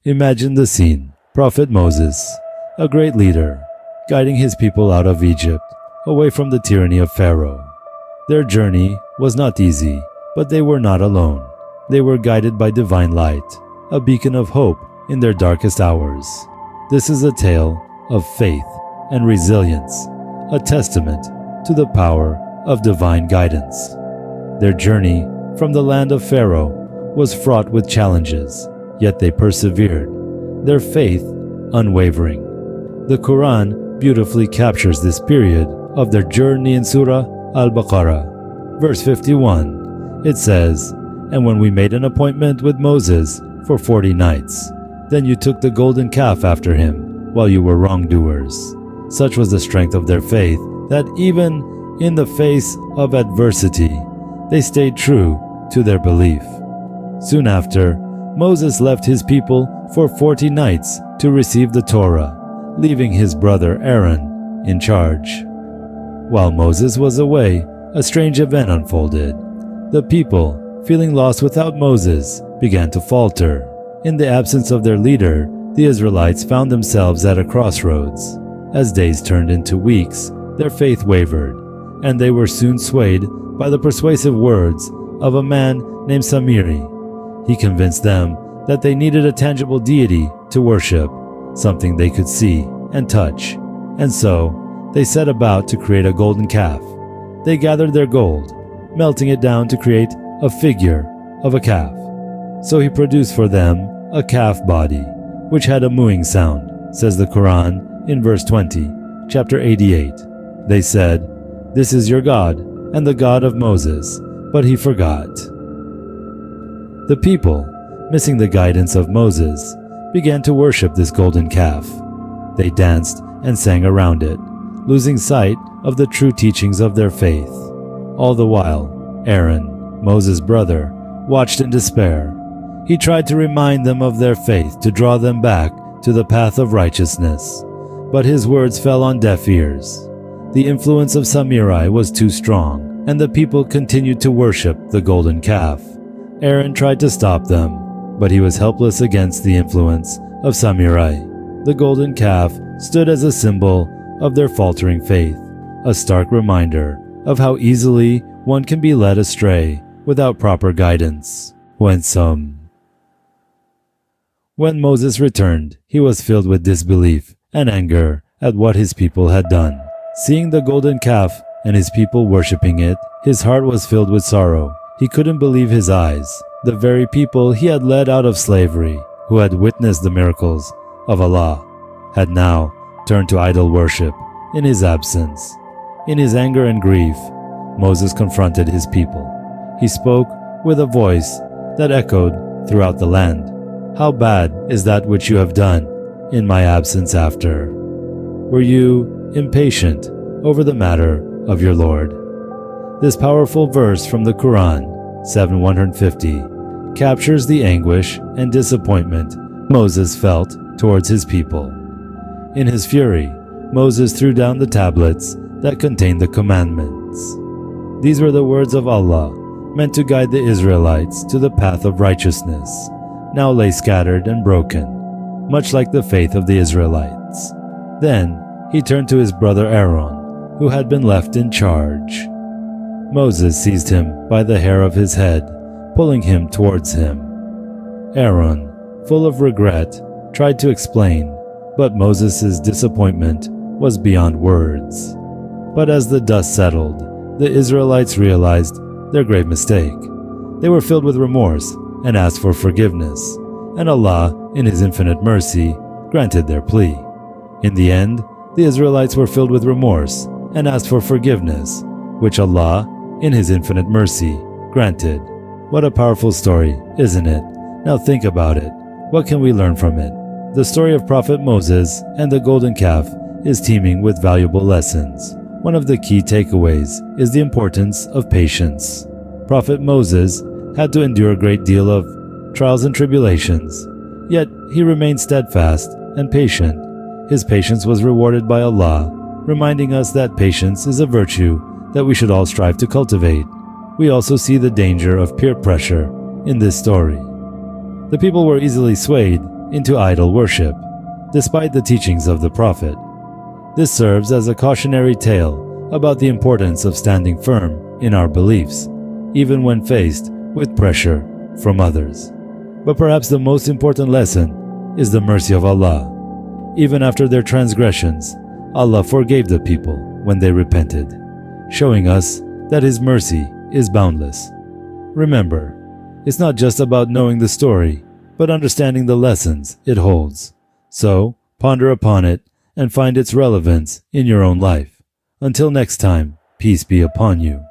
Imagine the scene. Prophet Moses, a great leader, guiding his people out of Egypt, away from the tyranny of Pharaoh. Their journey was not easy, but they were not alone. They were guided by divine light, a beacon of hope in their darkest hours. This is a tale of faith and resilience, a testament to the power of divine guidance. Their journey from the land of Pharaoh was fraught with challenges, yet they persevered, their faith unwavering. The Quran beautifully captures this period of their journey in Surah Al-Baqarah. Verse 51, it says, "And when we made an appointment with Moses for 40 nights, then you took the golden calf after him while you were wrongdoers." Such was the strength of their faith that even in the face of adversity, they stayed true to their belief. Soon after, Moses left his people for 40 nights to receive the Torah, leaving his brother Aaron in charge. While Moses was away, a strange event unfolded. The people, feeling lost without Moses, began to falter. In the absence of their leader, the Israelites found themselves at a crossroads. As days turned into weeks, their faith wavered, and they were soon swayed by the persuasive words of a man named Samiri. He convinced them that they needed a tangible deity to worship, something they could see and touch, and so they set about to create a golden calf. They gathered their gold, melting it down to create a figure of a calf. So he produced for them a calf body, which had a mooing sound, says the Quran in verse 20, chapter 88. They said, "This is your God and the God of Moses," but he forgot. The people, missing the guidance of Moses, began to worship this golden calf. They danced and sang around it, losing sight of the true teachings of their faith. All the while, Aaron, Moses' brother, watched in despair. He tried to remind them of their faith, to draw them back to the path of righteousness, but his words fell on deaf ears. The influence of Samurai was too strong, and the people continued to worship the golden calf. Aaron tried to stop them, but he was helpless against the influence of Samurai. The golden calf stood as a symbol of their faltering faith, a stark reminder of how easily one can be led astray without proper guidance. When Moses returned, he was filled with disbelief and anger at what his people had done. Seeing the golden calf and his people worshipping it, his heart was filled with sorrow. He couldn't believe his eyes. The very people he had led out of slavery, who had witnessed the miracles of Allah, had now turned to idol worship in his absence. In his anger and grief, Moses confronted his people. He spoke with a voice that echoed throughout the land. "How bad is that which you have done in my absence after? Were you impatient over the matter of your Lord?" This powerful verse from the Quran, 7:150, captures the anguish and disappointment Moses felt towards his people. In his fury, Moses threw down the tablets that contained the commandments. These were the words of Allah, meant to guide the Israelites to the path of righteousness, now lay scattered and broken, much like the faith of the Israelites. Then he turned to his brother Aaron, who had been left in charge. Moses seized him by the hair of his head, pulling him towards him. Aaron, full of regret, tried to explain, but Moses' disappointment was beyond words. But as the dust settled, the Israelites realized their grave mistake. They were filled with remorse and asked for forgiveness, and Allah, in His infinite mercy, granted their plea. In the end, the Israelites were filled with remorse and asked for forgiveness, which Allah, in His infinite mercy, granted. What a powerful story, isn't it? Now think about it. What can we learn from it? The story of Prophet Moses and the golden calf is teeming with valuable lessons. One of the key takeaways is the importance of patience. Prophet Moses had to endure a great deal of trials and tribulations, yet he remained steadfast and patient. His patience was rewarded by Allah, reminding us that patience is a virtue that we should all strive to cultivate. We also see the danger of peer pressure in this story. The people were easily swayed into idol worship, despite the teachings of the Prophet. This serves as a cautionary tale about the importance of standing firm in our beliefs, even when faced with pressure from others. But perhaps the most important lesson is the mercy of Allah. Even after their transgressions, Allah forgave the people when they repented, showing us that His mercy is boundless. Remember, it's not just about knowing the story, but understanding the lessons it holds. So, ponder upon it and find its relevance in your own life. Until next time, peace be upon you.